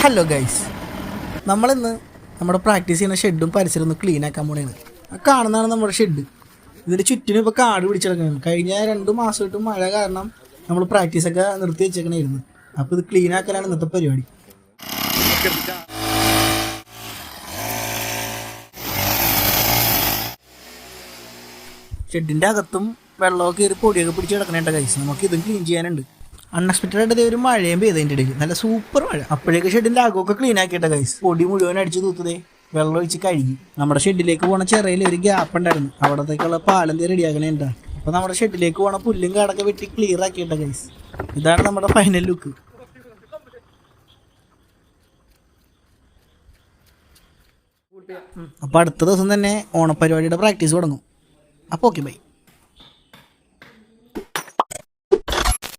Hello guys, നമ്മളിന്ന് നമ്മുടെ practice ചെയ്യുന്ന ഷെഡും പരിസരം ഒന്ന് ക്ലീൻ ആക്കാൻ പോണേണ്. കാണുന്നതാണ് നമ്മുടെ ഷെഡ്. ഇതിൻ്റെ ചുറ്റിനും ഇപ്പോൾ കാട് പിടിച്ചെടുക്കണം. കഴിഞ്ഞ 2 മാസമായിട്ട് മഴ കാരണം നമ്മൾ പ്രാക്ടീസൊക്കെ നിർത്തി വെച്ചേക്കണായിരുന്നു. അപ്പോൾ ഇത് ക്ലീൻ ആക്കലാണ് ഇന്നത്തെ പരിപാടി. ഷെഡിൻ്റെ അകത്തും വെള്ളമൊക്കെ കയറി പൊടിയൊക്കെ പിടിച്ച് കിടക്കണേണ്ട ഗൈസ്. നമുക്ക് ഇതും ക്ലീൻ ചെയ്യാനുണ്ട്. അൺഎക്സ്പെക്റ്റഡ് ആയിട്ട് ഒരു മഴയും പെയ്തതിൻ്റെ ഇടയിൽ നല്ല സൂപ്പർ മഴ. അപ്പോഴേക്ക് ഷെഡിൻ്റെ അകമൊക്കെ ക്ലീൻ ആക്കിയിട്ട ഗൈസ്. പൊടി മുഴുവൻ അടിച്ച് തൂത്തതേ വെള്ളം ഒഴിച്ച് കഴുകി. നമ്മുടെ ഷെഡിലേക്ക് പോണ ചെറിയിൽ ഒരു ഗ്യാപ്പ് ഉണ്ടായിരുന്നു. അവിടത്തേക്കുള്ള പാലം റെഡിയാക്കണേണ്ട. അപ്പോൾ നമ്മുടെ ഷെഡിലേക്ക് പോണ പുല്ലും കാടൊക്കെ വെട്ടി ക്ലിയർ ആക്കിയിട്ട ഗൈസ്. ഇതാണ് നമ്മുടെ ഫൈനൽ ലുക്ക്. അപ്പോൾ അടുത്ത ദിവസം തന്നെ ഓണപ്പരിപാടിയുടെ പ്രാക്ടീസ് തുടങ്ങും. അപ്പോൾ ഓക്കെ ബൈ.